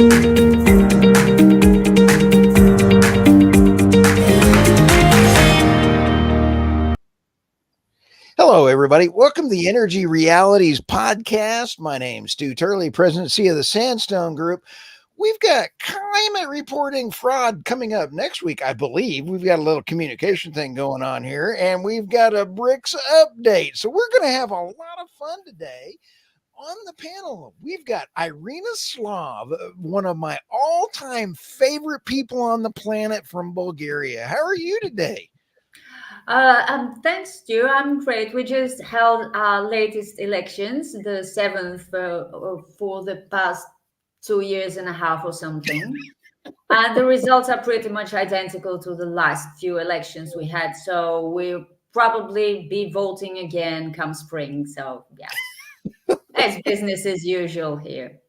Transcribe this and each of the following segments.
Hello, everybody. Welcome to the Energy Realities Podcast. My name's Stu Turley, President and CEO of the Sandstone Group. We've got climate reporting fraud coming up next week, I believe. We've got a little communication thing going on here, and we've got a BRICS update. So we're going to have a lot of fun today. On the panel, we've got Irina Slav, one of my all-time favorite people on the planet from Bulgaria. How are you today? Thanks, Stu. I'm great. We just held our latest elections, the 7th for the past 2.5 years or something. And the results are pretty much identical to the last few elections we had. So we'll probably be voting again come spring. So, yeah, it's business as usual here.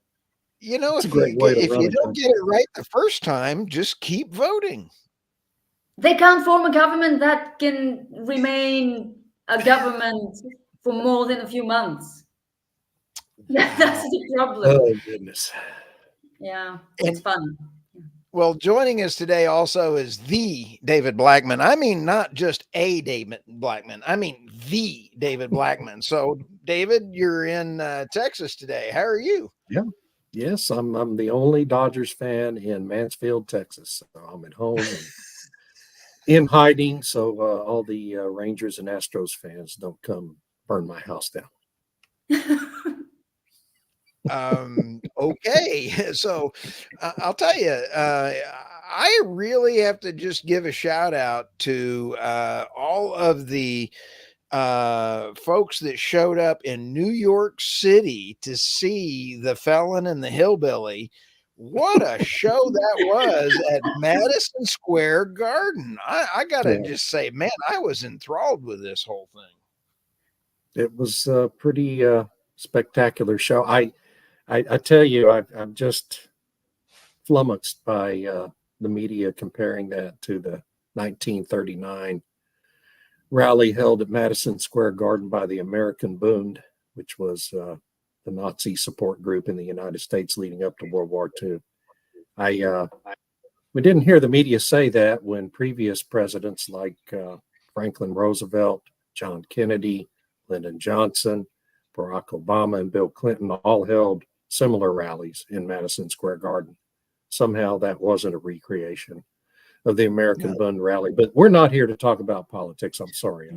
You know, if you don't get it right the first time, just keep voting. They can't form a government that can remain a government for more than a few months. Wow. That's the problem. Oh, goodness. Yeah, it's fun. Well, joining us today also is the David Blackmon. I mean, not just a David Blackmon. I mean, the David Blackmon. So, David, you're in Texas today. How are you? Yeah. Yes, I'm the only Dodgers fan in Mansfield, Texas. So I'm at home and in hiding, so all the Rangers and Astros fans don't come burn my house down. Okay, so I'll tell you, I really have to just give a shout out to all of the folks that showed up in New York City to see The Felon and the Hillbilly. What a show that was at Madison Square Garden. I gotta just say, man, I was enthralled with this whole thing. It was a pretty spectacular show. I tell you, I'm just flummoxed by the media comparing that to the 1939 rally held at Madison Square Garden by the American Bund, which was the Nazi support group in the United States leading up to World War II. We didn't hear the media say that when previous presidents like Franklin Roosevelt, John Kennedy, Lyndon Johnson, Barack Obama, and Bill Clinton all held similar rallies in Madison Square Garden. Somehow that wasn't a recreation of the American Bund rally, but we're not here to talk about politics. I'm sorry.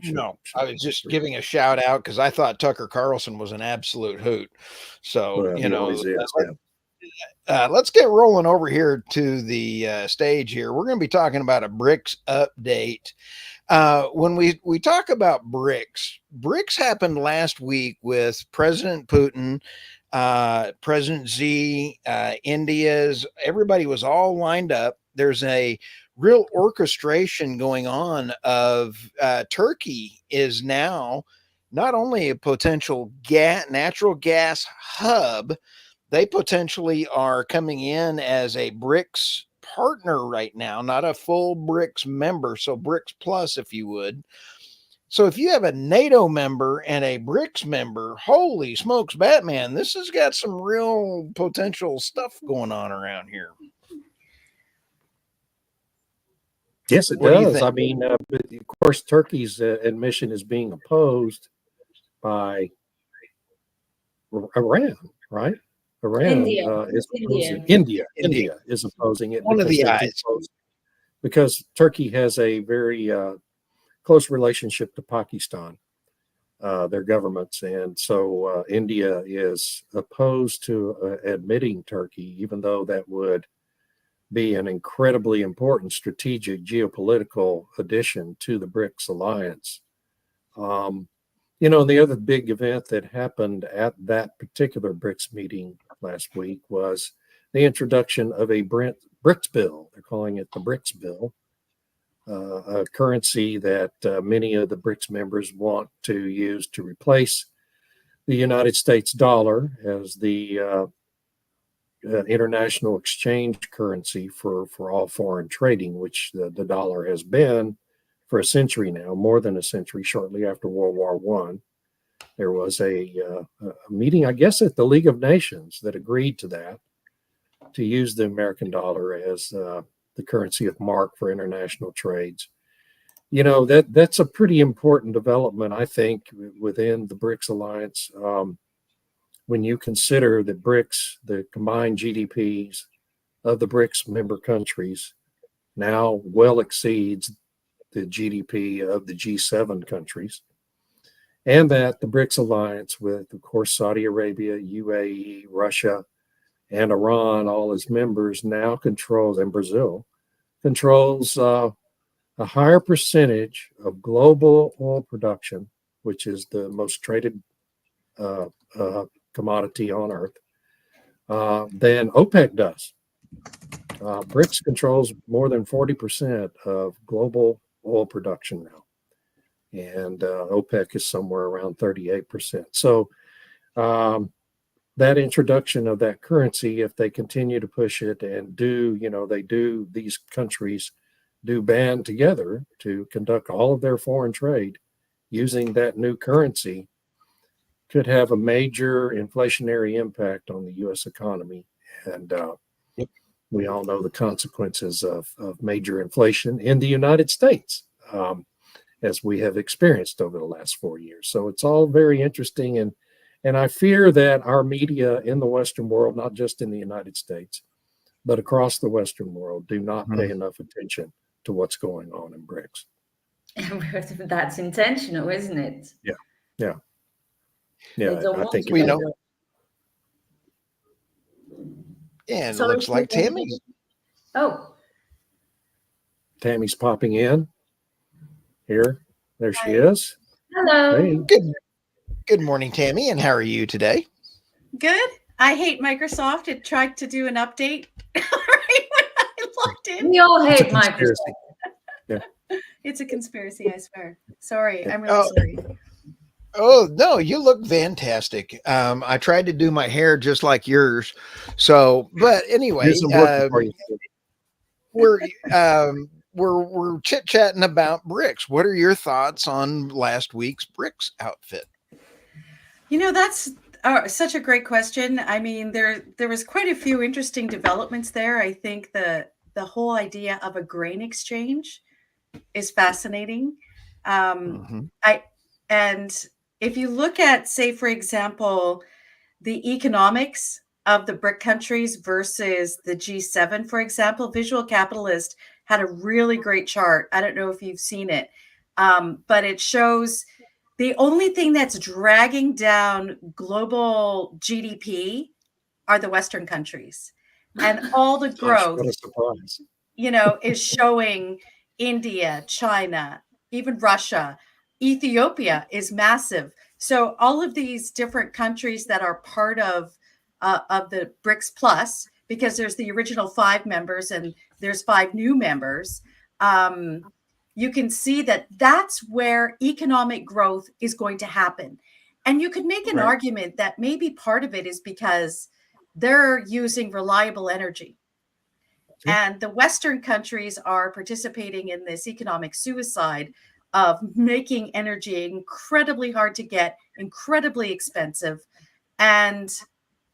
I was just giving a shout out because I thought Tucker Carlson was an absolute hoot. So, let's get rolling over here to the stage here. We're going to be talking about a BRICS update. When we talk about BRICS happened last week with President Putin, President Xi, everybody was all lined up. There's a real orchestration going on of Turkey is now not only a potential natural gas hub, they potentially are coming in as a BRICS partner right now, not a full BRICS member. So BRICS plus, if you would. So if you have a NATO member and a BRICS member, holy smokes, Batman, this has got some real potential stuff going on around here. Yes, it does. I mean, of course, Turkey's admission is being opposed by Iran, right? India is opposing it. One of the eyes. Because Turkey has a very close relationship to Pakistan, their governments. And so India is opposed to admitting Turkey, even though that would be an incredibly important strategic geopolitical addition to the BRICS alliance. The other big event that happened at that particular BRICS meeting last week was the introduction of a BRICS bill. They're calling it the BRICS bill, a currency that many of the BRICS members want to use to replace the United States dollar as the international exchange currency for all foreign trading, which the dollar has been for a century now, more than a century. Shortly after World War I, there was a meeting, I guess, at the League of Nations that agreed to that, to use the American dollar as the currency of mark for international trades. That's a pretty important development, I think, within the BRICS alliance. When you consider that BRICS, the combined GDPs of the BRICS member countries, now well exceeds the GDP of the G7 countries, and that the BRICS alliance with, of course, Saudi Arabia, UAE, Russia, and Iran, all as members, now controls, and Brazil, controls a higher percentage of global oil production, which is the most traded commodity on earth, than OPEC does. BRICS controls more than 40% of global oil production now, and OPEC is somewhere around 38%. So that introduction of that currency, if they continue to push it and these countries do band together to conduct all of their foreign trade using that new currency, could have a major inflationary impact on the U.S. economy. And we all know the consequences of major inflation in the United States, as we have experienced over the last 4 years. So it's all very interesting. And I fear that our media in the Western world, not just in the United States, but across the Western world, do not pay enough attention to what's going on in BRICS. That's intentional, isn't it? Yeah. I think we know. Yeah, and it looks like Tammy. Oh, Tammy's popping in here. There she is. hello. Hey. Good morning, Tammy. And how are you today? Good. I hate Microsoft. It tried to do an update right when I logged in. We all hate Microsoft. Yeah. It's a conspiracy, I swear. Sorry. I'm really sorry. Oh, no, you look fantastic. I tried to do my hair just like yours. So, but anyway, we're chit-chatting about BRICS. What are your thoughts on last week's BRICS outfit? That's such a great question. I mean, there was quite a few interesting developments there. I think the whole idea of a grain exchange is fascinating. And if you look at, say, for example, the economics of the BRIC countries versus the G7, for example, Visual Capitalist had a really great chart. I don't know if you've seen it, but it shows the only thing that's dragging down global GDP are the Western countries. And all the growth, what a surprise. Is showing India, China, even Russia. Ethiopia is massive. So all of these different countries that are part of the BRICS Plus, because there's the original 5 members and there's 5 new members, you can see that that's where economic growth is going to happen. And you could make an argument that maybe part of it is because they're using reliable energy. And the Western countries are participating in this economic suicide of making energy incredibly hard to get, incredibly expensive. And,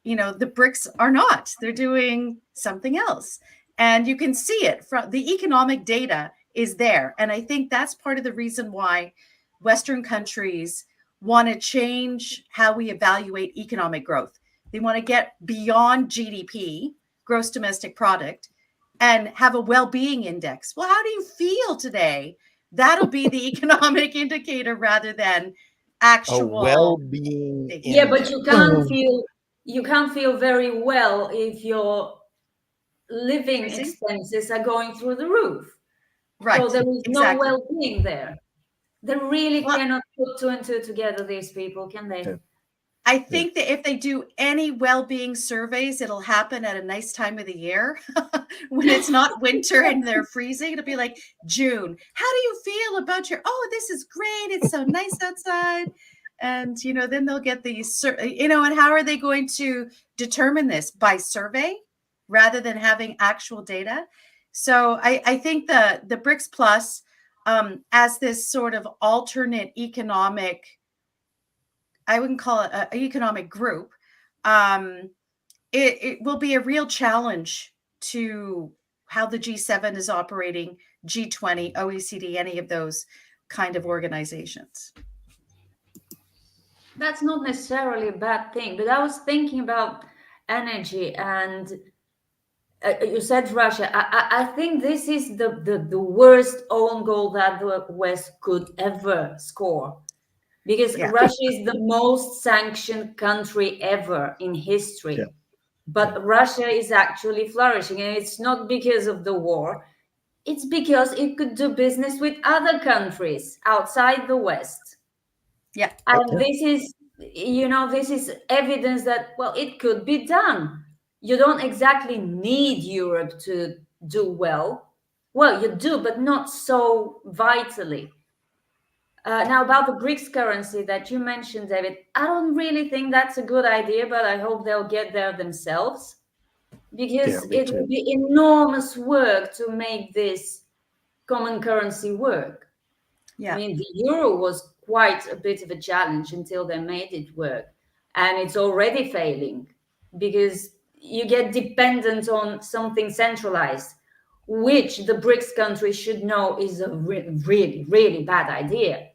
the BRICS are not. They're doing something else. And you can see it from the economic data is there. And I think that's part of the reason why Western countries want to change how we evaluate economic growth. They want to get beyond GDP, gross domestic product, and have a well-being index. Well, how do you feel today? That'll be the economic indicator rather than actual well-being. Yeah, but you can't feel very well if your living expenses are going through the roof. Right. So there is no well-being there. They really cannot put 2 and 2 together, these people, can they? Yeah. I think that if they do any well-being surveys, it'll happen at a nice time of the year when it's not winter and they're freezing. It'll be like June. How do you feel about this is great. It's so nice outside. And, then they'll get these, and how are they going to determine this? By survey rather than having actual data. So I think the BRICS Plus, as this sort of alternate economic, I wouldn't call it an economic group, it will be a real challenge to how the G7 is operating, G20, OECD, any of those kind of organizations. That's not necessarily a bad thing, but I was thinking about energy, and you said Russia. I think this is the worst own goal that the West could ever score, because Yeah. Russia is the most sanctioned country ever in history. Yeah. But Russia is actually flourishing, and it's not because of the war. It's because it could do business with other countries outside the West. Yeah. And Okay. this is evidence that, well, it could be done. You don't exactly need Europe to do well. Well, you do, but not so vitally. Now, about the BRICS currency that you mentioned, David, I don't really think that's a good idea, but I hope they'll get there themselves, because Me it too. will be enormous work to make this common currency work. Yeah. I mean, the euro was quite a bit of a challenge until they made it work. And it's already failing because you get dependent on something centralized, which the BRICS countries should know is a really, really bad idea.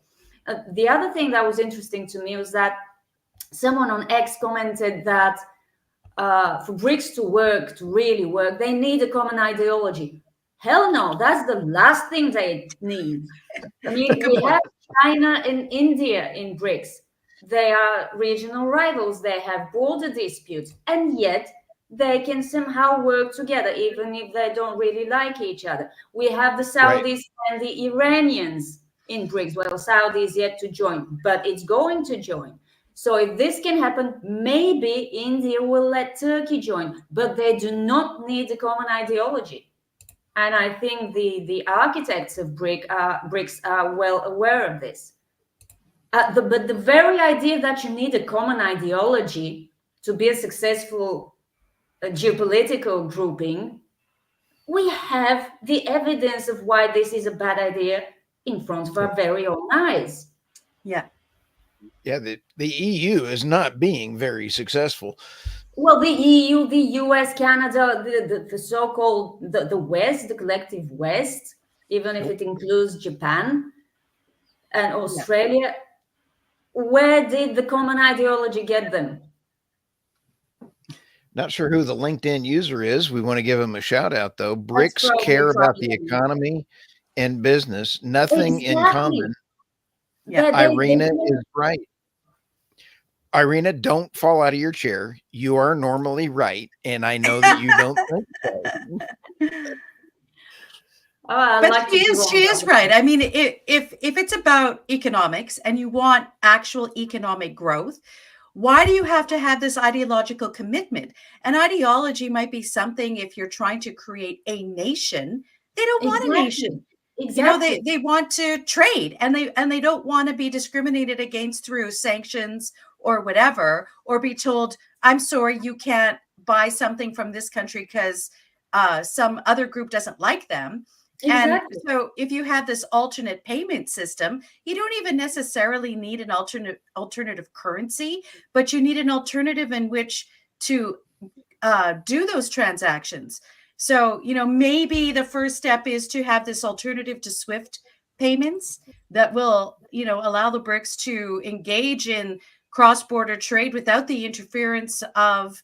The other thing that was interesting to me was that someone on X commented that for BRICS to work, to really work, they need a common ideology. Hell no, that's the last thing they need. I mean, Good we point. have China and India in BRICS. They are regional rivals. They have border disputes, and yet they can somehow work together, even if they don't really like each other. We have the Saudis and the Iranians in BRICS. Well, Saudi is yet to join, but it's going to join. So if this can happen, maybe India will let Turkey join, but they do not need a common ideology. And I think the architects of BRICS are well aware of this. But the very idea that you need a common ideology to be a successful geopolitical grouping, we have the evidence of why this is a bad idea in front of our very own eyes. Yeah. Yeah, the EU is not being very successful. Well, the EU, the US, Canada, the so-called the West, the collective West, even if it includes Japan and Australia, where did the common ideology get them? Not sure who the LinkedIn user is. We want to give them a shout out, though. That's BRICS care about the probably economy and business, nothing in exactly. common. Yeah. Irina is right. Irina, don't fall out of your chair. You are normally right, and I know that you don't think so. But she is right. I mean, if it's about economics and you want actual economic growth, why do you have to have this ideological commitment? An ideology might be something if you're trying to create a nation. They don't want a nation. Exactly. You know, they want to trade, and they don't want to be discriminated against through sanctions or whatever, or be told, I'm sorry, you can't buy something from this country because some other group doesn't like them. Exactly. And so if you have this alternate payment system, you don't even necessarily need an alternative currency, but you need an alternative in which to do those transactions. So, you know, maybe the first step is to have this alternative to SWIFT payments that will, you know, allow the BRICS to engage in cross-border trade without the interference of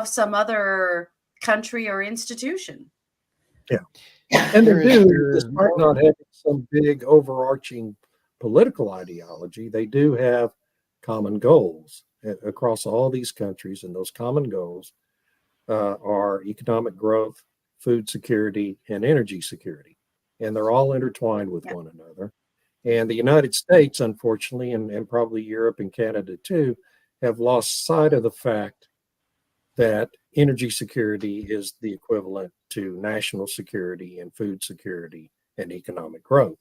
some other country or institution. Yeah. And they do, despite not having some big overarching political ideology, they do have common goals across all these countries. And those common goals are economic growth, food security, and energy security. And they're all intertwined with one another. And the United States, unfortunately, and probably Europe and Canada too, have lost sight of the fact that energy security is the equivalent to national security and food security and economic growth.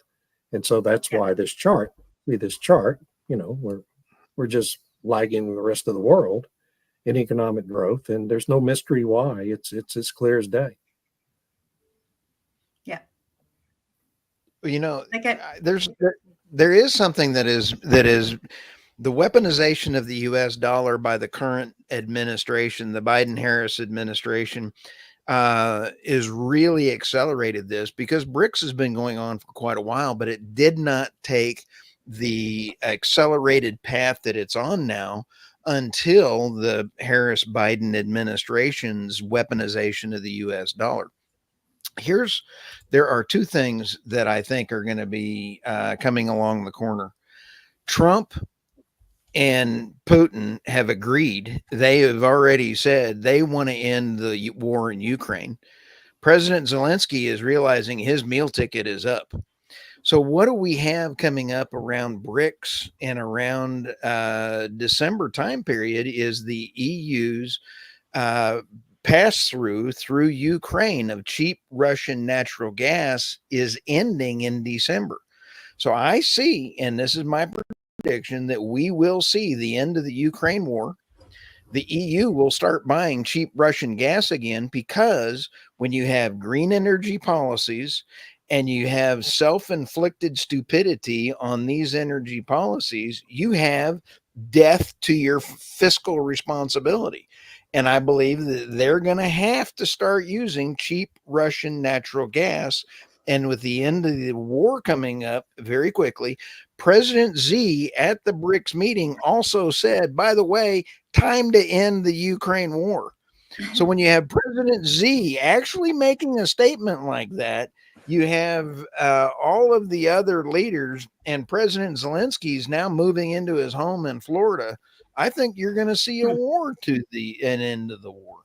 And so that's why this chart, you know, we're just lagging the rest of the world in economic growth, and there's no mystery why. It's as clear as day. Yeah. You know, there is something that is the weaponization of the US dollar by the current administration, the Biden-Harris administration, is really accelerated this, because BRICS has been going on for quite a while, but it did not take the accelerated path that it's on now until the Harris-Biden administration's weaponization of the US dollar. There are two things that I think are going to be coming along the corner. Trump and Putin have agreed. They have already said they want to end the war in Ukraine. President Zelensky is realizing his meal ticket is up. So what do we have coming up around BRICS and around December time period is the EU's pass through Ukraine of cheap Russian natural gas is ending in December. So I see, and this is my prediction, that we will see the end of the Ukraine war. The EU will start buying cheap Russian gas again, because when you have green energy policies and you have self-inflicted stupidity on these energy policies, you have death to your fiscal responsibility. And I believe that they're going to have to start using cheap Russian natural gas. And with the end of the war coming up very quickly, President Z at the BRICS meeting also said, by the way, time to end the Ukraine war. So when you have President Z actually making a statement like that, you have all of the other leaders, and President Zelensky's now moving into his home in Florida. I think you're going to see a war to an end of the war.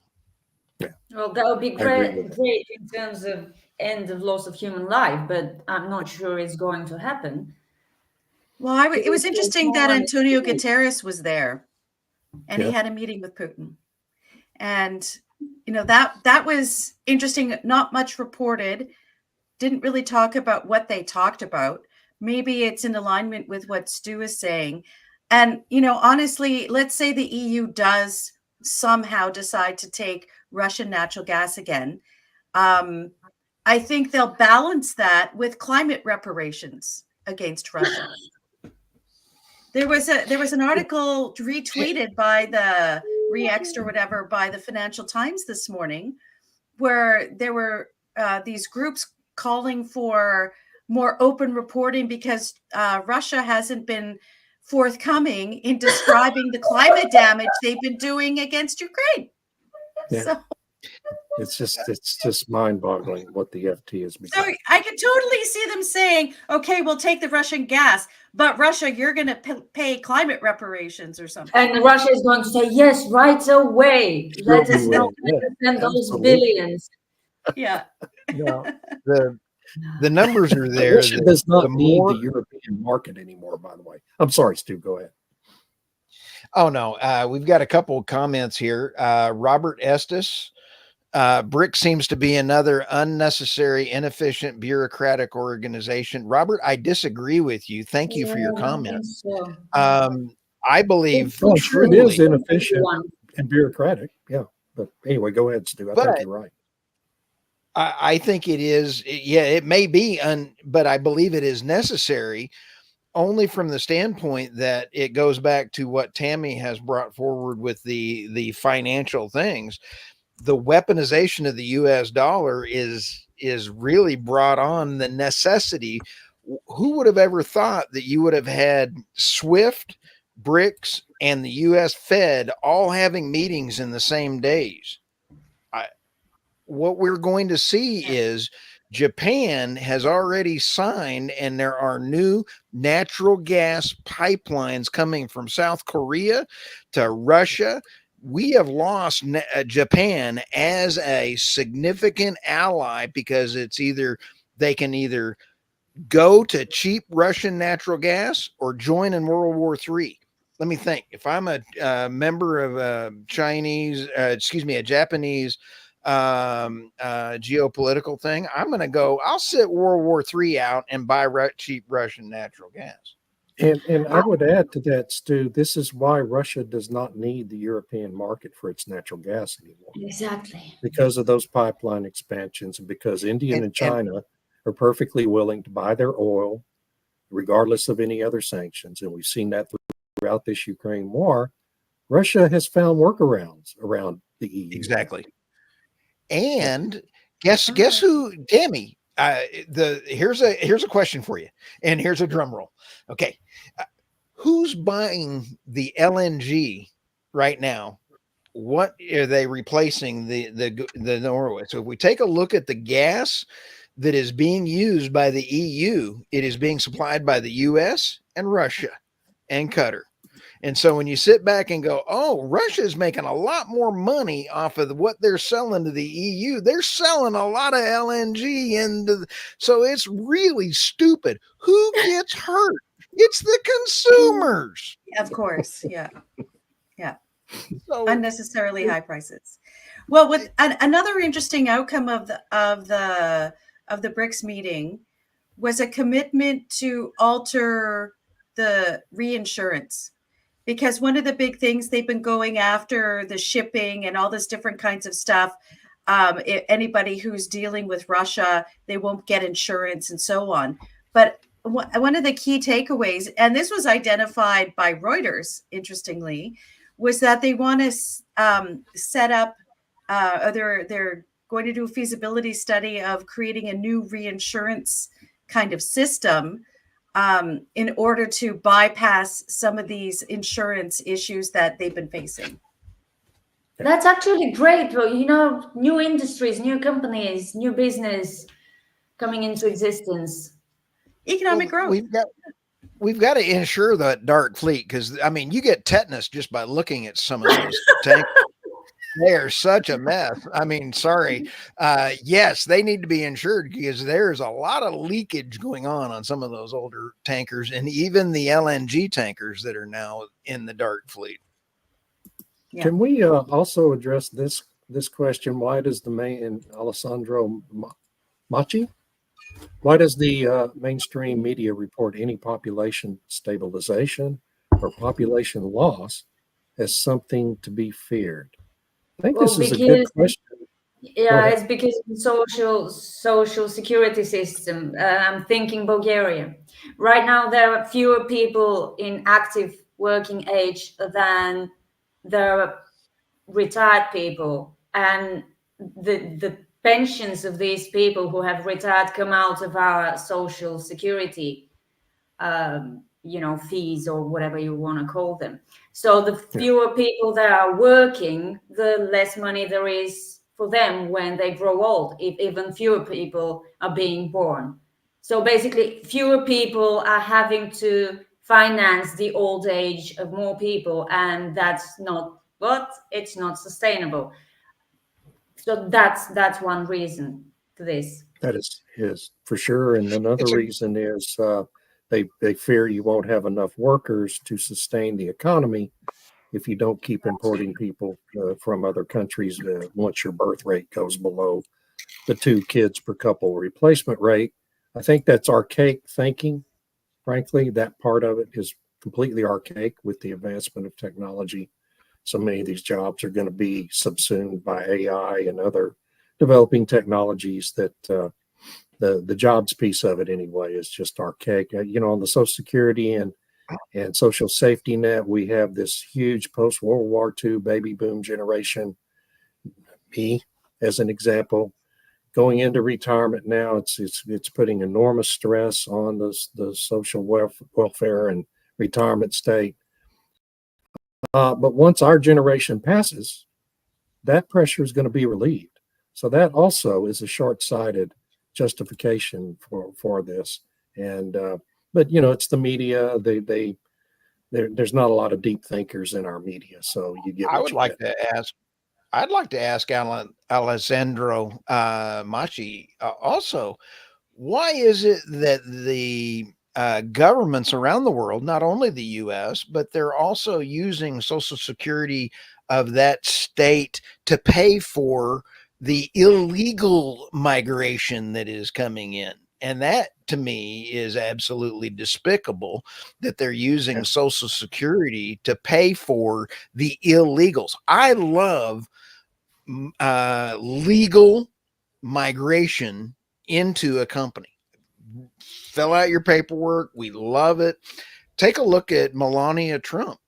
Yeah. Well, that would be great in terms of end of loss of human life, but I'm not sure it's going to happen. Well, it was interesting that Antonio Guterres was there, and he had a meeting with Putin. And, you know, that was interesting. Not much reported. Didn't really talk about what they talked about. Maybe it's in alignment with what Stu is saying. And, you know, honestly, let's say the EU does somehow decide to take Russian natural gas again. I think they'll balance that with climate reparations against Russia. There was an article retweeted by the Reext or whatever by the Financial Times this morning, where there were these groups calling for more open reporting because Russia hasn't been forthcoming in describing the climate damage they've been doing against Ukraine. Yeah. So it's just mind-boggling what the FT has become. So I could totally see them saying, okay, we'll take the Russian gas, but Russia, you're going to pay climate reparations or something. And Russia is going to say, yes, right away. Let us know send those billions. Yeah. No, the numbers are there. Russia does not need the European market anymore, by the way. I'm sorry, Stu, go ahead. Oh, no. We've got a couple of comments here. Robert Estes. BRICS seems to be another unnecessary, inefficient, bureaucratic organization. Robert, I disagree with you. Thank you for your comments. I believe sure it is inefficient and bureaucratic. Yeah. But anyway, go ahead, Stu. I think you're right. I think it is. Yeah, it may be, but I believe it is necessary only from the standpoint that it goes back to what Tammy has brought forward with the financial things. The weaponization of the US dollar is really brought on the necessity. Who would have ever thought that you would have had SWIFT, BRICS, and the US Fed all having meetings in the same days? What we're going to see is Japan has already signed, and there are new natural gas pipelines coming from South Korea to Russia. We have lost Japan as a significant ally because they can either go to cheap Russian natural gas or join in World War III. Let me think. If I'm a member of a Japanese geopolitical thing, I'll sit World War III out and buy cheap Russian natural gas. And I would add to that, Stu, this is why Russia does not need the European market for its natural gas anymore. Exactly. Because of those pipeline expansions, and because India and China are perfectly willing to buy their oil regardless of any other sanctions. And we've seen that through throughout this Ukraine war, Russia has found workarounds around the EU. Exactly. And guess who, Tammy? Here's a question for you, and here's a drum roll. Okay, who's buying the LNG right now? What are they replacing the Norway? So if we take a look at the gas that is being used by the EU, it is being supplied by the US and Russia and Qatar. And so when you sit back and go, oh, Russia is making a lot more money off of what they're selling to the EU. They're selling a lot of LNG. So it's really stupid. Who gets hurt? It's the consumers. Of course. Yeah. Yeah. So, Unnecessarily high prices. Well, with another interesting outcome of the BRICS meeting was a commitment to alter the reinsurance, because one of the big things they've been going after the shipping and all this different kinds of stuff. Anybody who's dealing with Russia, they won't get insurance and so on. But one of the key takeaways, and this was identified by Reuters, interestingly, was that they want to set up, or they're going to do a feasibility study of creating a new reinsurance kind of system in order to bypass some of these insurance issues that they've been facing. That's actually great. Well, new industries, new companies, new business coming into existence. Economic growth. We've got to insure that dark fleet, because I mean, you get tetanus just by looking at some of those tanks. They are such a mess. I mean, sorry. Yes, they need to be insured, because there's a lot of leakage going on some of those older tankers, and even the LNG tankers that are now in the dark fleet. Yeah. Can we also address this question? Why does the main Alessandro Machi? Why does the mainstream media report any population stabilization or population loss as something to be feared? I think this is a good question. Yeah, it's because of the social security system. I'm thinking Bulgaria. Right now, there are fewer people in active working age than there are retired people, and the pensions of these people who have retired come out of our social security, fees or whatever you want to call them. So the fewer people that are working, the less money there is for them when they grow old, if even fewer people are being born. So basically, fewer people are having to finance the old age of more people, and it's not sustainable. So that's one reason for this. That is for sure. And another reason is they fear you won't have enough workers to sustain the economy if you don't keep importing people from other countries once your birth rate goes below the 2 kids per couple replacement rate. I think that's archaic thinking. Frankly, that part of it is completely archaic with the advancement of technology. So many of these jobs are going to be subsumed by AI and other developing technologies that the jobs piece of it anyway is just archaic. On the Social Security and social safety net, we have this huge post-World War II baby boom generation. Me, as an example, going into retirement now, it's putting enormous stress on the social welfare and retirement state. But once our generation passes, that pressure is going to be relieved. So that also is a short-sighted justification for this. And but it's the media. There's not a lot of deep thinkers in our media. So you get. I'd like to ask Alessandro Machi also, why is it that the governments around the world, not only the U.S., but they're also using Social Security of that state to pay for the illegal migration that is coming in? And that, to me, is absolutely despicable, that they're using Social Security to pay for the illegals. I love legal migration into a company. Fill out your paperwork. We love it. take a look at Melania Trump.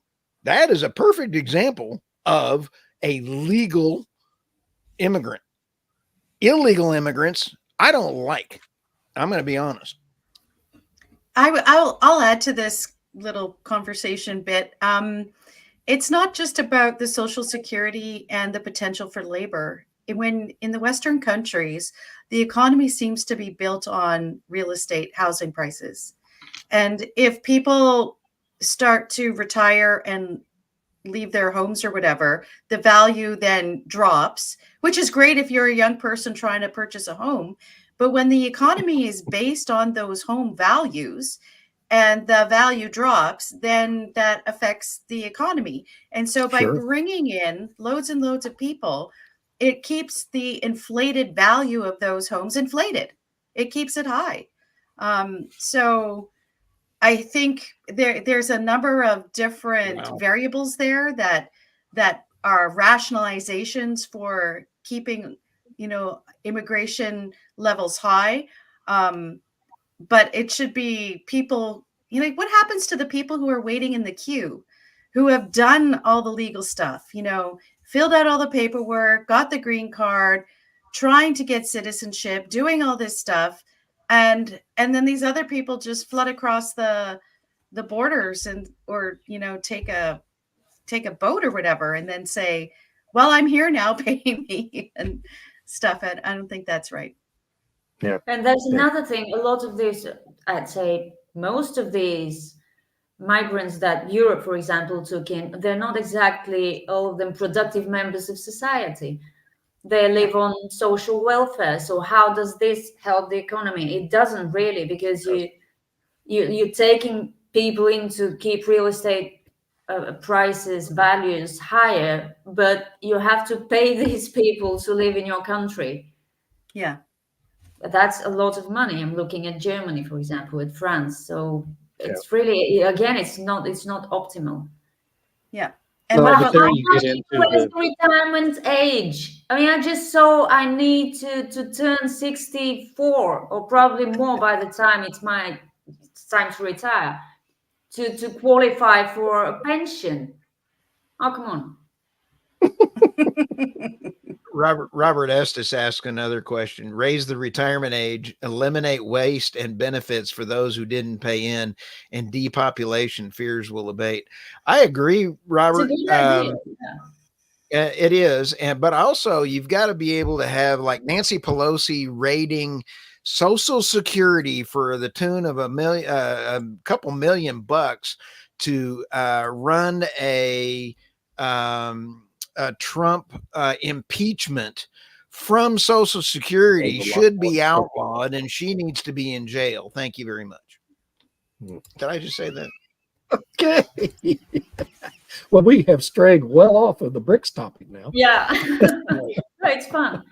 That is a perfect example of a legal immigrant. Illegal immigrants, I don't like. I'm going to be honest. I'll add to this little conversation bit. It's not just about the Social Security and the potential for labor. When in the Western countries, the economy seems to be built on real estate housing prices. And if people start to retire and leave their homes or whatever, the value then drops, which is great if you're a young person trying to purchase a home. But when the economy is based on those home values and the value drops, then that affects the economy. And so by bringing in loads and loads of people, it keeps the inflated value of those homes inflated. It keeps it high. So I think there's a number of different variables there that are rationalizations for keeping, immigration levels high. But it should be people, what happens to the people who are waiting in the queue, who have done all the legal stuff, filled out all the paperwork, got the green card, trying to get citizenship, doing all this stuff. And then these other people just flood across the borders or take a boat or whatever, and then say, well, I'm here now, pay me and stuff. And I don't think that's right. Yeah. And there's another thing. A lot of these, I'd say most of these migrants that Europe, for example, took in, they're not exactly all of them productive members of society. They live on social welfare. So how does this help the economy? It doesn't really, because you're taking people in to keep real estate prices, values higher, but you have to pay these people to live in your country. Yeah. That's a lot of money. I'm looking at Germany, for example, at France. So it's really, again, it's not optimal. Yeah. And what about the retirement age? I mean, I just saw I need to turn 64 or probably more by the time it's time to retire to qualify for a pension. Oh, come on. Robert Estes asked another question. Raise the retirement age, eliminate waste and benefits for those who didn't pay in, and depopulation fears will abate. I agree, Robert. It is. But also you've got to be able to have, like Nancy Pelosi raiding Social Security for the tune of a couple $1 million to run a Trump impeachment from Social Security should be outlawed, and she needs to be in jail. Thank you very much. Did I just say that? Okay. Well, we have strayed well off of the BRICS topic now. Yeah. It's fun.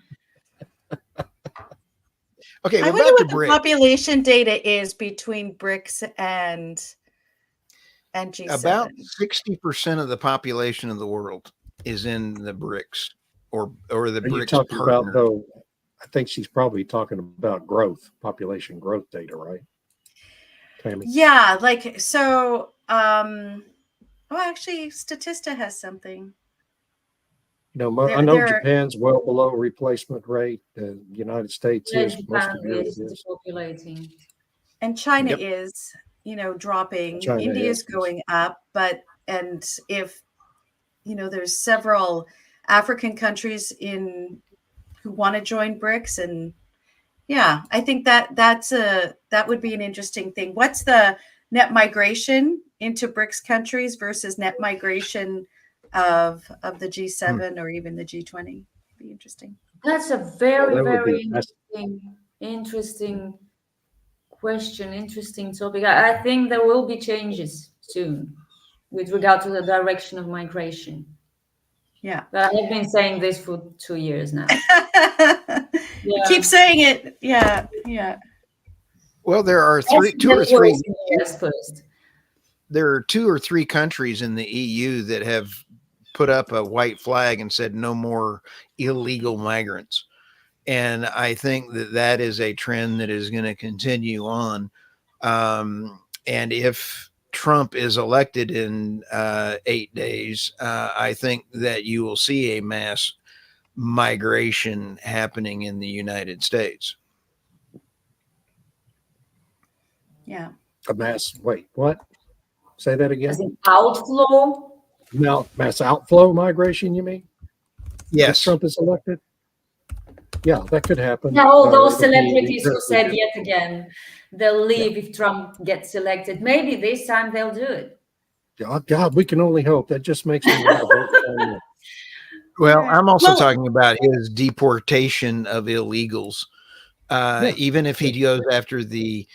Okay, I wonder what the population data is between BRICS and G7. About 60% of the population of the world is in the BRICS or the BRICS partner. Though, I think she's probably talking about population growth data, right? Tammy? Yeah, so. Actually, Statista has something. I know Japan's well below replacement rate. The United States is. Japan is depopulating. And China is, dropping. India is going up, and if, there's several African countries who want to join BRICS, and I think that would be an interesting thing. What's the net migration into BRICS countries versus net migration of the G7 or even the G20? Be interesting. That's a very interesting question, interesting topic. I think there will be changes soon with regard to the direction of migration. Yeah. But I have been saying this for 2 years now. Keep saying it. Yeah. Well, there are there are 2 or 3 countries in the EU that have put up a white flag and said no more illegal migrants. And I think that is a trend that is going to continue on. And if Trump is elected in 8 days, I think that you will see a mass migration happening in the United States. Yeah. A mass, wait, what? Say that again? As an outflow. Now, mass outflow migration, you mean? If Yes. Trump is elected? Yeah, that could happen. Now, all those It'll be celebrities who incredibly said difficult. yet again they'll leave if Trump gets elected. Maybe this time they'll do it. Oh, God, we can only hope. That just makes me want to vote for him. Well, Right. I'm also Well- talking about his deportation of illegals. Yeah. Even if he goes after the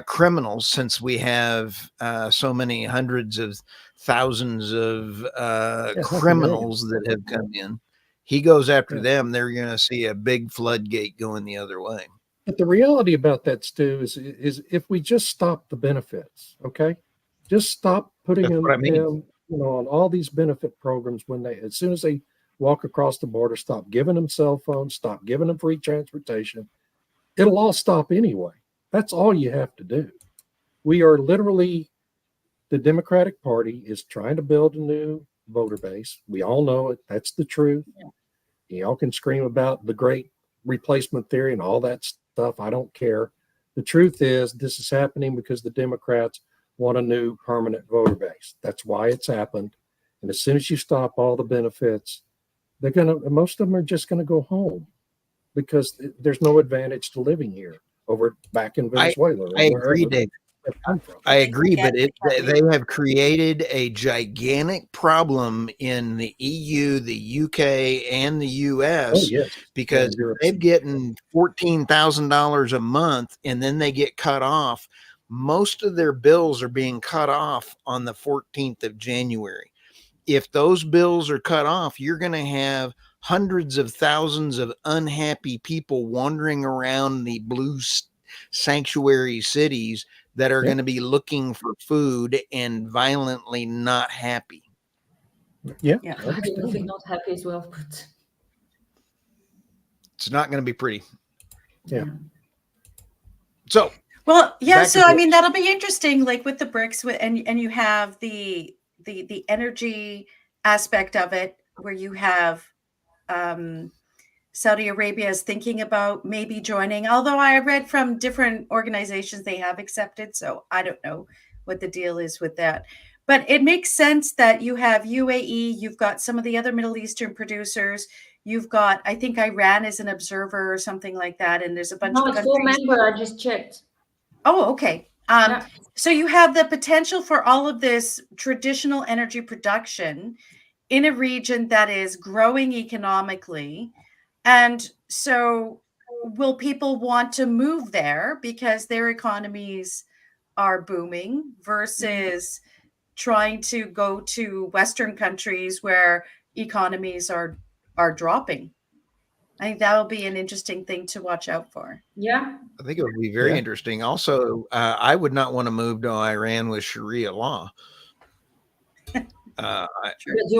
criminals, since we have so many hundreds of thousands of criminals that have come in, he goes after them. They're going to see a big floodgate going the other way. But the reality about that, Stu, is if we just stop the benefits, okay, just stop putting That's them, what I mean. on all these benefit programs. When as soon as they walk across the border, stop giving them cell phones, stop giving them free transportation. It'll all stop anyway. That's all you have to do. We are literally, the Democratic Party is trying to build a new voter base. We all know it. That's the truth. Yeah. Y'all can scream about the great replacement theory and all that stuff. I don't care. The truth is, this is happening because the Democrats want a new permanent voter base. That's why it's happened. And as soon as you stop all the benefits, most of them are just going to go home because there's no advantage to living here over back in Venezuela. I agree, Dave. I agree, but they have created a gigantic problem in the EU, the UK, and the US because they're getting $14,000 a month and then they get cut off. Most of their bills are being cut off on the 14th of January. If those bills are cut off, you're going to have hundreds of thousands of unhappy people wandering around the blue sanctuary cities that are going to be looking for food and violently not happy. Yeah. Definitely not happy as well, but it's not going to be pretty. Yeah. So, well, yeah. So, I mean, that'll be interesting, like with the BRICS, and you have the energy aspect of it, where you have Saudi Arabia is thinking about maybe joining, although I read from different organizations they have accepted. So I don't know what the deal is with that. But it makes sense that you have UAE, you've got some of the other Middle Eastern producers, you've got, I think Iran is an observer or something like that. And there's a bunch of countries. Full member, I just checked. Oh, okay. So you have the potential for all of this traditional energy production in a region that is growing economically. And so will people want to move there because their economies are booming versus trying to go to Western countries where economies are dropping? I think that'll be an interesting thing to watch out for. Yeah. I think it would be very interesting. Also, I would not want to move to Iran with Sharia law. You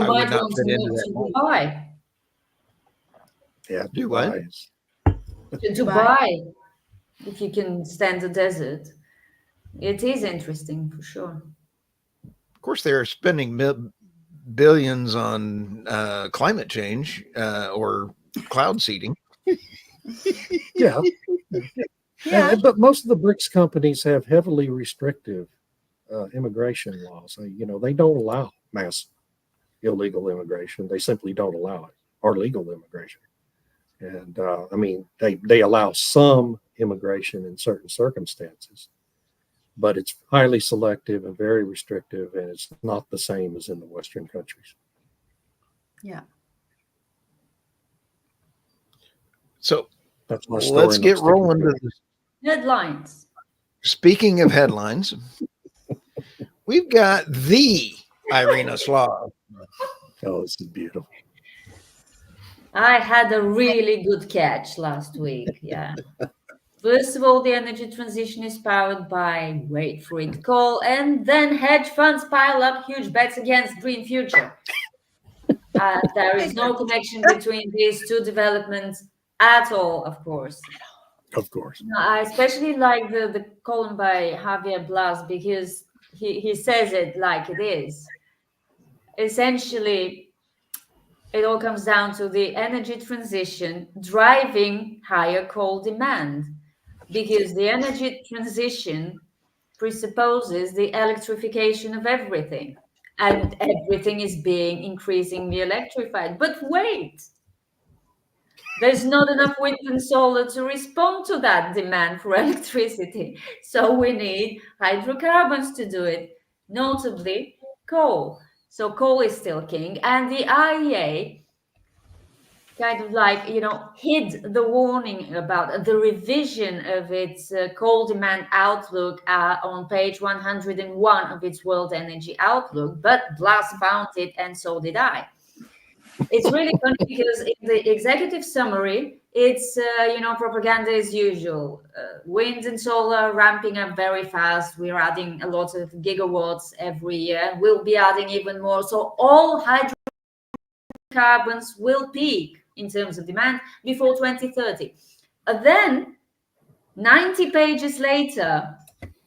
might want to move to Dubai. Yeah, do what? To Dubai, if you can stand the desert. It is interesting for sure. Of course, they're spending billions on climate change or cloud seeding. Yeah. But most of the BRICS companies have heavily restrictive immigration laws. They don't allow mass illegal immigration. They simply don't allow it, or legal immigration. And I mean, they allow some immigration in certain circumstances, but it's highly selective and very restrictive, and it's not the same as in the Western countries. Yeah. So that's my story. Let's get rolling to this. Headlines. Speaking of headlines, we've got the Irina Slav. Oh, this is beautiful. I had a really good catch last week. Yeah. First of all, the energy transition is powered by, wait for it, coal, and then hedge funds pile up huge bets against green future. There is no connection between these two developments at all, of course. Of course. I especially like the column by Javier Blas because he says it like it is. Essentially, it all comes down to the energy transition driving higher coal demand, because the energy transition presupposes the electrification of everything, and everything is being increasingly electrified. But wait, there's not enough wind and solar to respond to that demand for electricity. So we need hydrocarbons to do it, notably coal. So coal is still king. And the IEA kind of like, hid the warning about the revision of its coal demand outlook on page 101 of its World Energy Outlook. But Blas found it, and so did I. It's really funny because in the executive summary, it's, propaganda as usual. Wind and solar ramping up very fast. We're adding a lot of gigawatts every year. We'll be adding even more. So all hydrocarbons will peak in terms of demand before 2030. Then 90 pages later,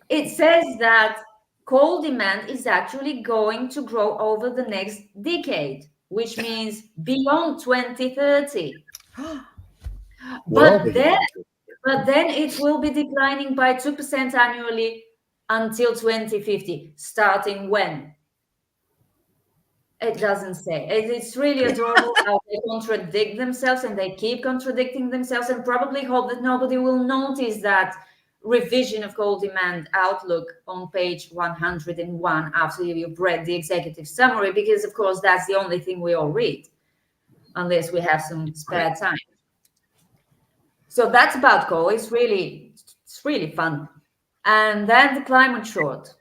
it says that coal demand is actually going to grow over the next decade, which means beyond 2030. But then it will be declining by 2% annually until 2050. Starting when? It doesn't say. It's really adorable how they contradict themselves, and they keep contradicting themselves, and probably hope that nobody will notice that revision of coal demand outlook on page 101 after you've read the executive summary, because of course that's the only thing we all read, unless we have some spare time. So that's about coal. It's really fun. And then the climate short.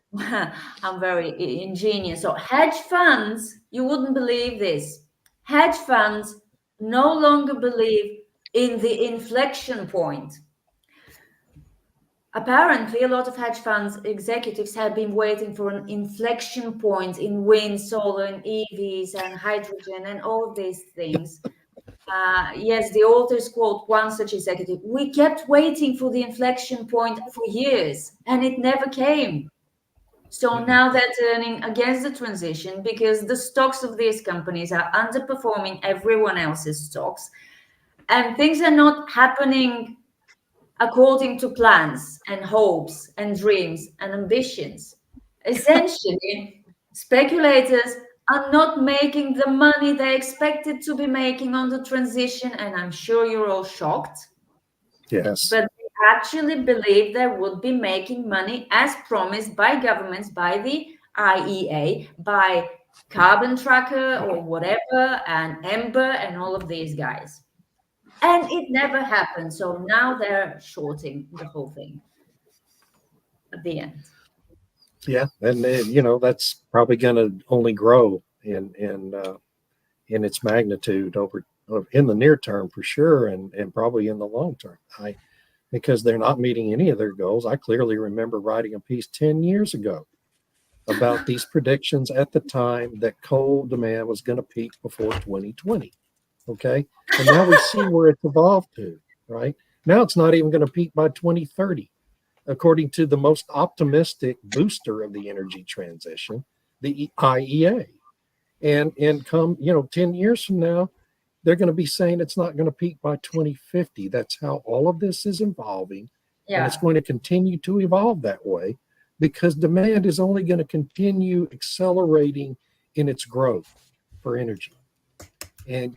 I'm very ingenious. So hedge funds, you wouldn't believe this. Hedge funds no longer believe in the inflection point. Apparently, a lot of hedge funds executives have been waiting for an inflection point in wind, solar, and EVs and hydrogen and all these things. Yes, the authors quote one such executive: "We kept waiting for the inflection point for years, and it never came." So now they're turning against the transition because the stocks of these companies are underperforming everyone else's stocks, and things are not happening according to plans and hopes and dreams and ambitions. Essentially, speculators are not making the money they expected to be making on the transition, and I'm sure you're all shocked. Yes. But they actually believe they would be making money as promised by governments, by the IEA, by Carbon Tracker or whatever, and Ember and all of these guys. And it never happened. So now they're shorting the whole thing at the end. Yeah, and that's probably going to only grow in its magnitude in the near term for sure, and probably in the long term. Because they're not meeting any of their goals. I clearly remember writing a piece 10 years ago about these predictions at the time that coal demand was going to peak before 2020. Okay. And now we see where it's evolved to, right? Now it's not even going to peak by 2030, according to the most optimistic booster of the energy transition, the IEA. And come, 10 years from now, they're going to be saying it's not going to peak by 2050. That's how all of this is evolving. Yeah. And it's going to continue to evolve that way because demand is only going to continue accelerating in its growth for energy. And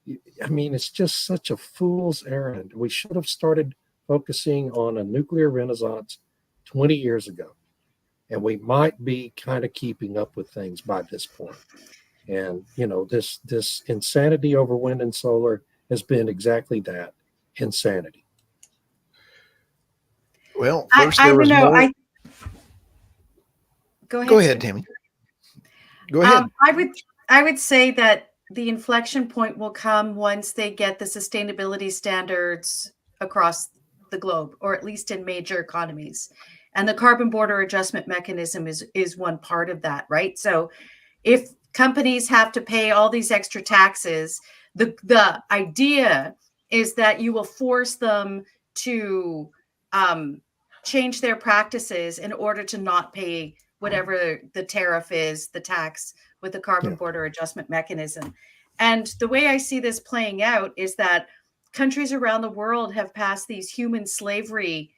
it's just such a fool's errand. We should have started focusing on a nuclear renaissance 20 years ago. And we might be kind of keeping up with things by this point. And, this insanity over wind and solar has been exactly that, insanity. Well, first there was more. Go ahead, Tammy. Go ahead. I would say that the inflection point will come once they get the sustainability standards across the globe, or at least in major economies. And the carbon border adjustment mechanism is one part of that, right? So if companies have to pay all these extra taxes, the idea is that you will force them to change their practices in order to not pay whatever the tariff is, the tax with the carbon border adjustment mechanism. And the way I see this playing out is that countries around the world have passed these human slavery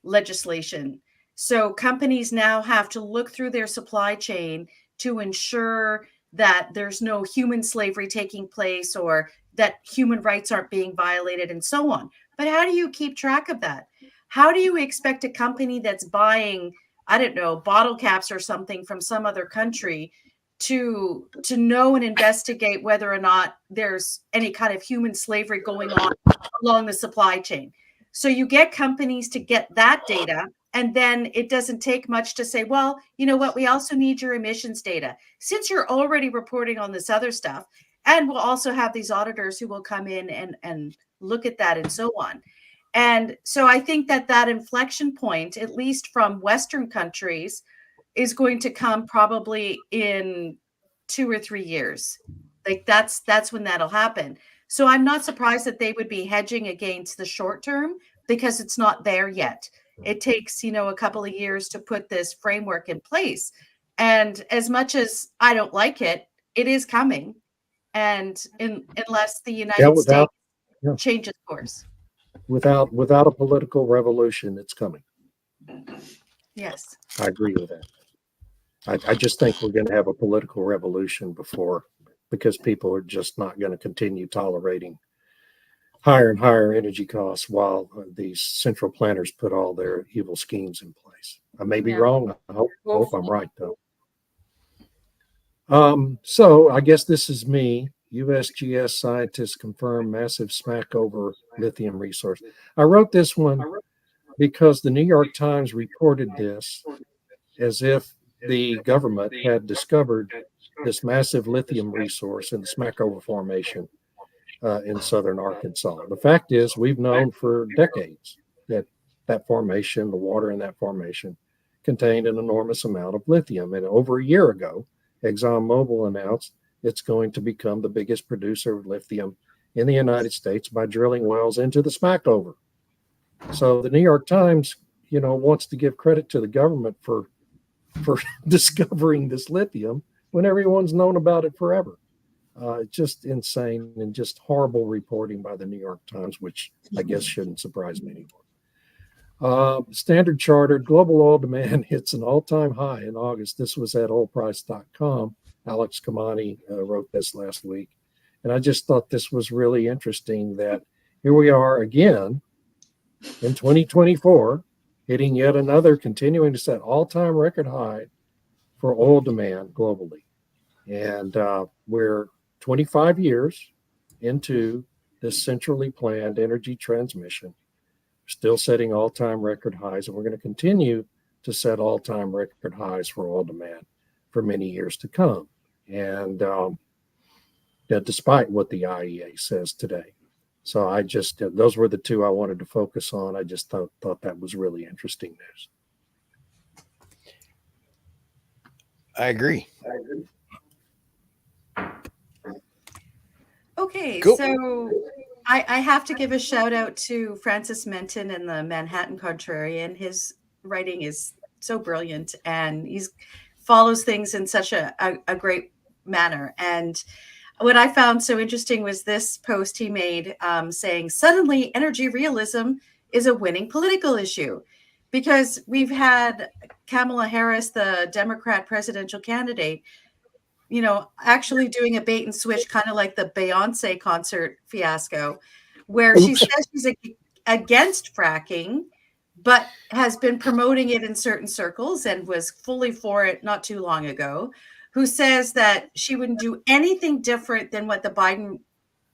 legislation. So companies now have to look through their supply chain to ensure that there's no human slavery taking place or that human rights aren't being violated and so on. But how do you keep track of that? How do you expect a company that's buying, I don't know, bottle caps or something from some other country to know and investigate whether or not there's any kind of human slavery going on along the supply chain? So you get companies to get that data, and then it doesn't take much to say, well, you know what, we also need your emissions data. Since you're already reporting on this other stuff, and we'll also have these auditors who will come in and look at that and so on. And so I think that inflection point, at least from Western countries, is going to come probably in 2 or 3 years. Like that's when that'll happen. So I'm not surprised that they would be hedging against the short term because it's not there yet. It takes, a couple of years to put this framework in place. And as much as I don't like it, it is coming. And unless the United States changes course. Without a political revolution, it's coming. Yes. I agree with that. I just think we're going to have a political revolution because people are just not going to continue tolerating higher and higher energy costs while these central planners put all their evil schemes in place. I may be wrong. I hope I'm right, though. So I guess this is me. USGS scientists confirm massive smack over lithium resource. I wrote this one because the New York Times reported this as if the government had discovered this massive lithium resource in the Smackover Formation in southern Arkansas. The fact is, we've known for decades that formation, the water in that formation, contained an enormous amount of lithium. And over a year ago, ExxonMobil announced it's going to become the biggest producer of lithium in the United States by drilling wells into the Smackover. So the New York Times, wants to give credit to the government for discovering this lithium when everyone's known about it forever. Just insane and just horrible reporting by the New York Times, which I guess shouldn't surprise me anymore. Standard Chartered global oil demand hits an all-time high in August. This was at oilprice.com. Alex Kamani wrote this last week. And I just thought this was really interesting that here we are again in 2024, hitting yet another, continuing to set all-time record high for oil demand globally. And we're 25 years into this centrally planned energy transmission, still setting all-time record highs. And we're going to continue to set all-time record highs for oil demand for many years to come. And despite what the IEA says today. So I just, those were the two I wanted to focus on. I just thought that was really interesting news. I agree. Okay, Cool. so I have to give a shout out to Francis Menton in the Manhattan Contrarian. His writing is so brilliant and he follows things in such a great manner. And what I found so interesting was this post he made saying, suddenly energy realism is a winning political issue, because we've had Kamala Harris, the Democrat presidential candidate, actually doing a bait and switch, kind of like the Beyonce concert fiasco, where she says she's against fracking, but has been promoting it in certain circles and was fully for it not too long ago, who says that she wouldn't do anything different than what the Biden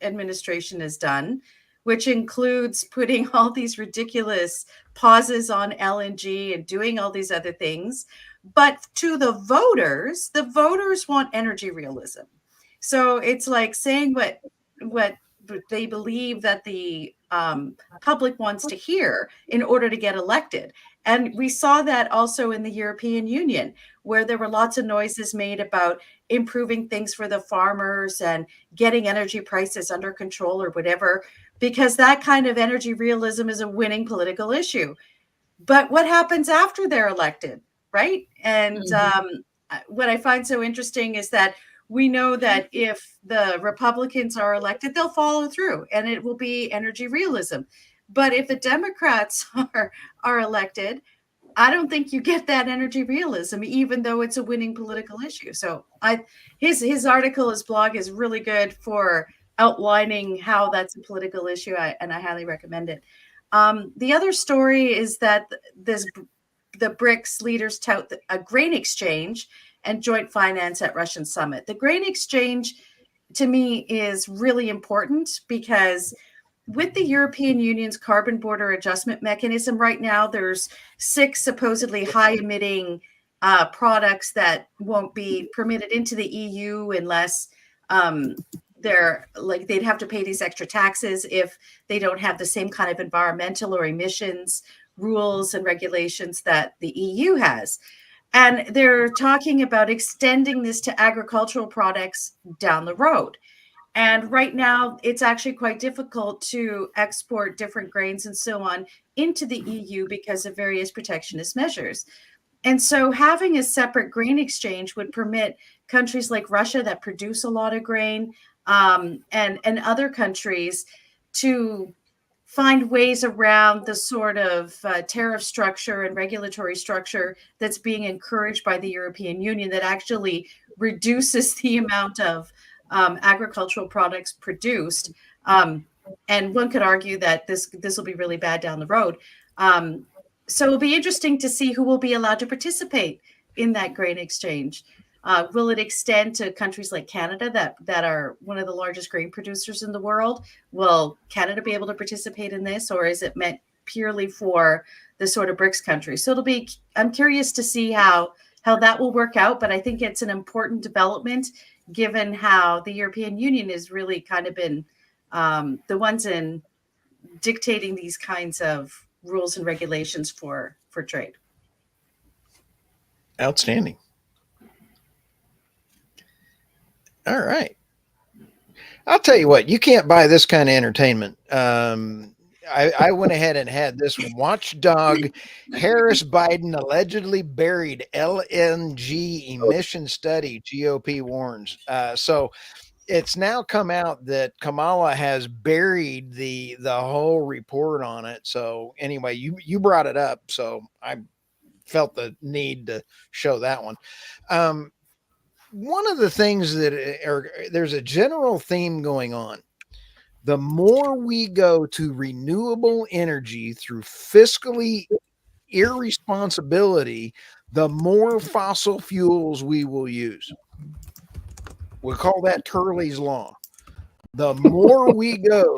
administration has done, which includes putting all these ridiculous pauses on LNG and doing all these other things. But to the voters want energy realism. So it's like saying what they believe that the public wants to hear in order to get elected. And we saw that also in the European Union, where there were lots of noises made about improving things for the farmers and getting energy prices under control or whatever, because that kind of energy realism is a winning political issue. But what happens after they're elected, right? And what I find so interesting is that we know that if the Republicans are elected, they'll follow through and it will be energy realism. But if the Democrats are elected, I don't think you get that energy realism, even though it's a winning political issue. So his article, his blog is really good for outlining how that's a political issue, and I highly recommend it. The other story is that the BRICS leaders tout a grain exchange and joint finance at Russian summit. The grain exchange, to me, is really important because with the European Union's carbon border adjustment mechanism right now, there's 6 supposedly high-emitting products that won't be permitted into the EU unless they'd have to pay these extra taxes if they don't have the same kind of environmental or emissions rules and regulations that the EU has. And they're talking about extending this to agricultural products down the road. And right now, it's actually quite difficult to export different grains and so on into the EU because of various protectionist measures. And so having a separate grain exchange would permit countries like Russia that produce a lot of grain and other countries to find ways around the sort of tariff structure and regulatory structure that's being encouraged by the European Union that actually reduces the amount of agricultural products produced. And one could argue that this will be really bad down the road. So it'll be interesting to see who will be allowed to participate in that grain exchange. Will it extend to countries like Canada that are one of the largest grain producers in the world? Will Canada be able to participate in this, or is it meant purely for the sort of BRICS countries? So I'm curious to see how that will work out, but I think it's an important development given how the European Union has really kind of been the ones in dictating these kinds of rules and regulations for trade. Outstanding. All right. I'll tell you what, you can't buy this kind of entertainment. I went ahead and had this one. Watchdog Harris Biden allegedly buried LNG emission study, GOP warns. So it's now come out that Kamala has buried the whole report on it. So anyway, you brought it up, so I felt the need to show that one. One of the things there's a general theme going on. The more we go to renewable energy through fiscally irresponsibility, the more fossil fuels we will use. We'll call that Turley's Law. The more we go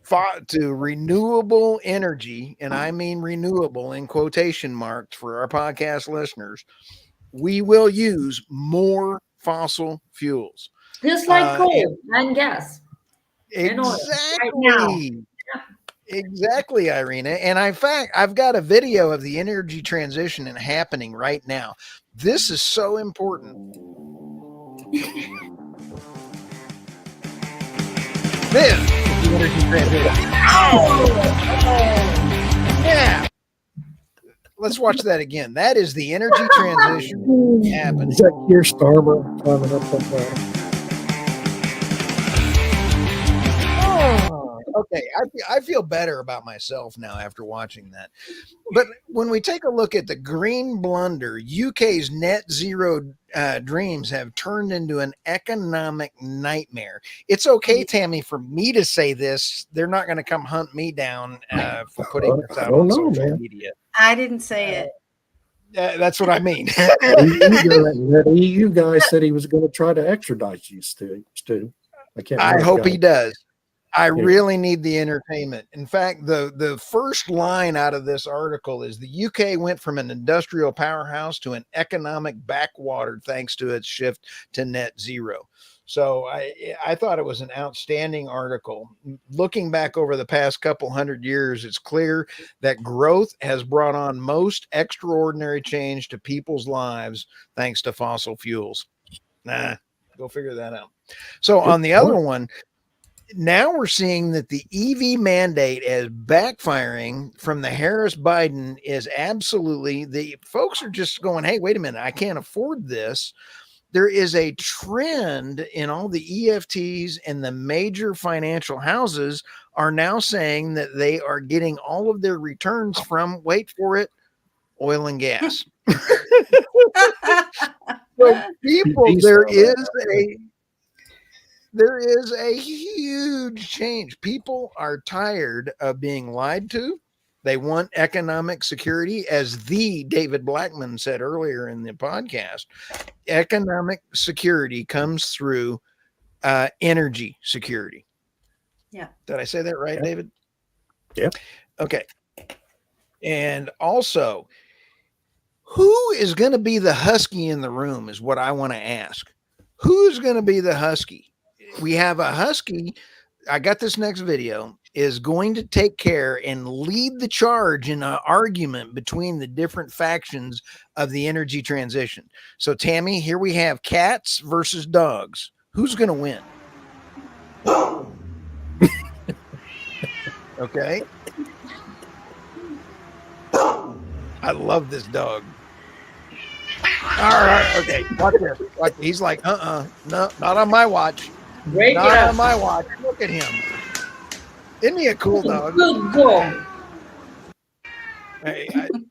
to renewable energy, and I mean renewable in quotation marks for our podcast listeners, we will use more fossil fuels. Just like coal and gas. Exactly. Exactly, Irina. And in fact, I've got a video of the energy transition happening right now. This is so important. This is the energy transition. Yeah. Let's watch that again. That is the energy transition happening. Is that Keir Starmer climbing up that Okay, I feel better about myself now after watching that. But when we take a look at the green blunder, UK's net zero dreams have turned into an economic nightmare. It's okay, Tammy, for me to say this. They're not going to come hunt me down for putting this out on social media. I didn't say it. That's what I mean. That EU guy said he was going to try to extradite you, Stu. I hope he does. I really need the entertainment. In fact, the first line out of this article is the UK went from an industrial powerhouse to an economic backwater thanks to its shift to net zero. So I thought it was an outstanding article. Looking back over the past couple hundred years, it's clear that growth has brought on most extraordinary change to people's lives thanks to fossil fuels. Go figure that out. So on the other one, now we're seeing that the EV mandate is backfiring from the Harris-Biden is absolutely, the folks are just going, hey, wait a minute, I can't afford this. There is a trend in all the EFTs, and the major financial houses are now saying that they are getting all of their returns from, wait for it, oil and gas. So people, there is a huge change. People are tired of being lied to. They want economic security, as the David Blackmon said earlier in the podcast. Economic security comes through energy security. Yeah. Did I say that right, David? Yeah. Okay. And also, who is going to be the husky in the room is what I want to ask. Who's going to be the husky? We have a husky. I got this next video, is going to take care and lead the charge in an argument between the different factions of the energy transition. So, Tammy, here we have cats versus dogs. Who's going to win? Okay. I love this dog. All right. Okay. Watch this. Watch. He's like, no, not on my watch. Break it Not up. on my watch. Look at him. Isn't he a cool dog? Good dog.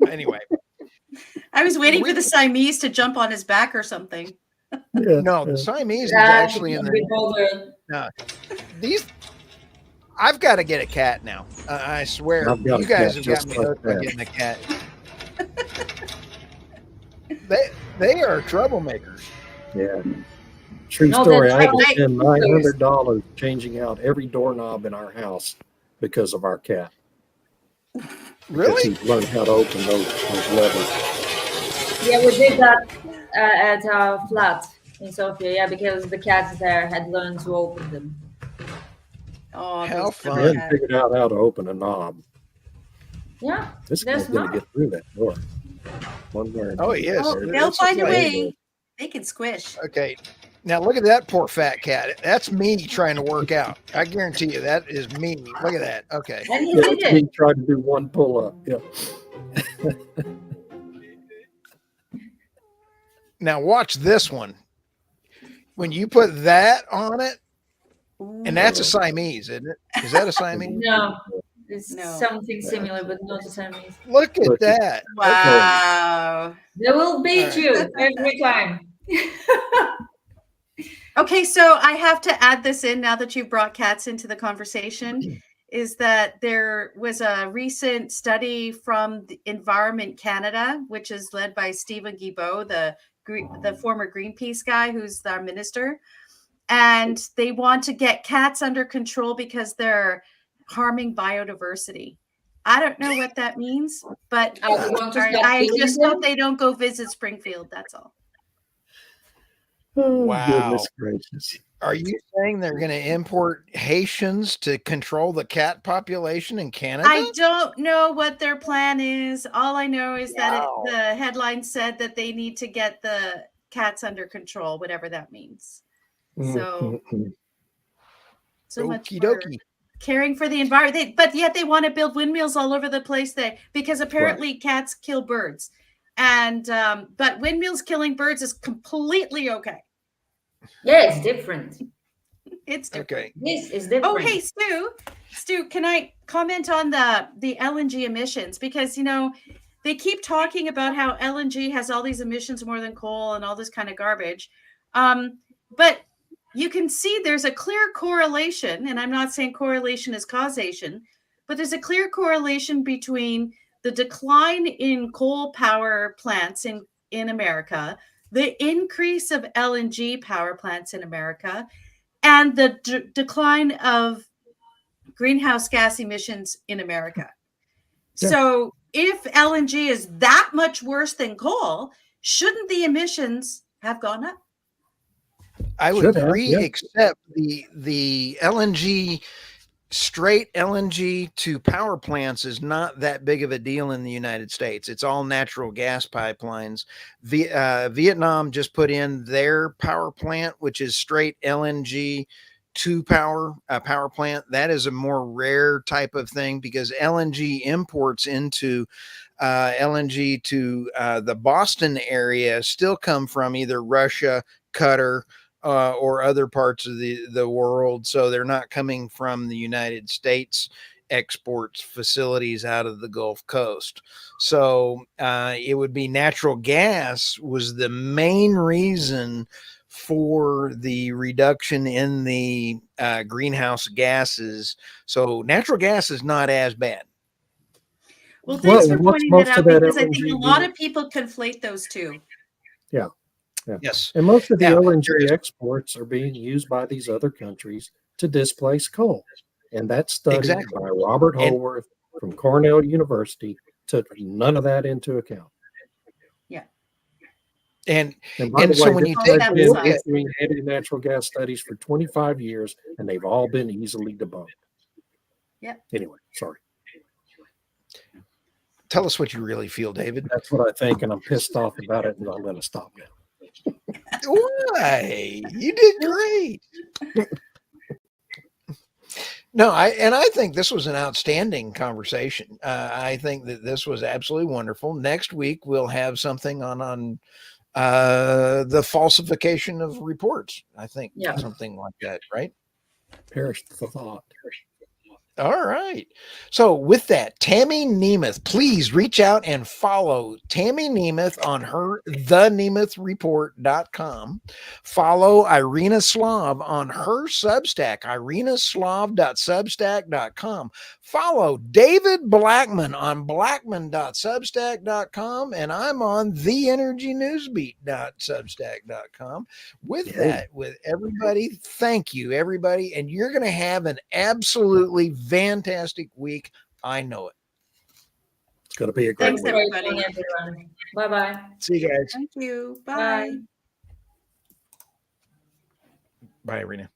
Anyway. I was waiting for the Siamese to jump on his back or something. No, the Siamese is actually in the. These. I've got to get a cat now. I swear. You guys have got me hooked on getting a cat. They are troublemakers. Yeah. True story. I had to spend $900 changing out every doorknob in our house because of our cat. Really? He learned how to open those levers. Yeah, we did that at our flat in Sofia. Yeah, because the cats there had learned to open them. Oh, how I fun! hadn't figured out how to open a knob. Yeah, This guy's going to get through that door. One way. Oh, he is. Oh, they'll find a way. They can squish. Okay. Now look at that poor fat cat. That's me trying to work out. I guarantee you that is me. Look at that. Okay. And he did it. He tried to do one pull up. Yeah. Now watch this one. When you put that on it, and that's a Siamese, isn't it? Is that a Siamese? No, it's No. something similar, but not a Siamese. Look at that. Wow. They will beat you every time. Okay, so I have to add this in now that you've brought cats into the conversation, is that there was a recent study from the Environment Canada, which is led by Stephen Guilbeault, the former Greenpeace guy who's our minister. And they want to get cats under control because they're harming biodiversity. I don't know what that means, but I just hope they don't go visit Springfield. That's all. Oh, Wow. goodness gracious. Are you saying they're going to import Haitians to control the cat population in Canada? I don't know what their plan is. All I know is that the headline said that they need to get the cats under control, whatever that means. So much for caring for the environment. But yet they want to build windmills all over the place because apparently cats kill birds. And but windmills killing birds is completely okay. Yeah, it's different. It's different. Okay. This is different. Oh, hey, Stu, can I comment on the LNG emissions? Because, they keep talking about how LNG has all these emissions more than coal and all this kind of garbage. But you can see there's a clear correlation, and I'm not saying correlation is causation, but there's a clear correlation between the decline in coal power plants in America, the increase of LNG power plants in America, and the decline of greenhouse gas emissions in America. Yeah. So if LNG is that much worse than coal, shouldn't the emissions have gone up? I would agree, except the LNG, straight LNG to power plants is not that big of a deal in the United States. It's all natural gas pipelines. Vietnam just put in their power plant, which is straight LNG to power plant. That is a more rare type of thing because LNG imports into LNG to the Boston area still come from either Russia, Qatar, or other parts of the world. So they're not coming from the United States exports facilities out of the Gulf Coast. So it would be natural gas was the main reason for the reduction in the greenhouse gases. So natural gas is not as bad. Well, thanks for what's pointing that most out of that because I think a LNG lot being- of people conflate those two. Yeah. Yes. And most of the Yeah, LNG exports are being used by these other countries to displace coal. And that study Exactly. by Robert And- Holworth from Cornell University took none of that into account. And by And the so way, when this you guy's take a been look at doing anti-natural gas studies for 25 years, and they've all been easily debunked. Yeah. Anyway, sorry. tell us what you really feel, David. That's what I think, and I'm pissed off about it, and I'm going to stop now. Why? You did great. No, I think this was an outstanding conversation. I think that this was absolutely wonderful. Next week we'll have something on the falsification of reports. I think something like that, right? Perish the thought. All right. So with that, Tammy Nemeth, please reach out and follow Tammy Nemeth on her thenemethreport.com. Follow Irina Slav on her Substack, irinaslav.substack.com. Follow David Blackmon on blackmon.substack.com. And I'm on theenergynewsbeat.substack.com. With that, with everybody, thank you, everybody. And you're going to have an absolutely fantastic week. I know it. It's going to be a great Thanks, week. everybody. Everyone. Bye-bye. See you guys. Thank you. Bye. Bye. Bye, Irina.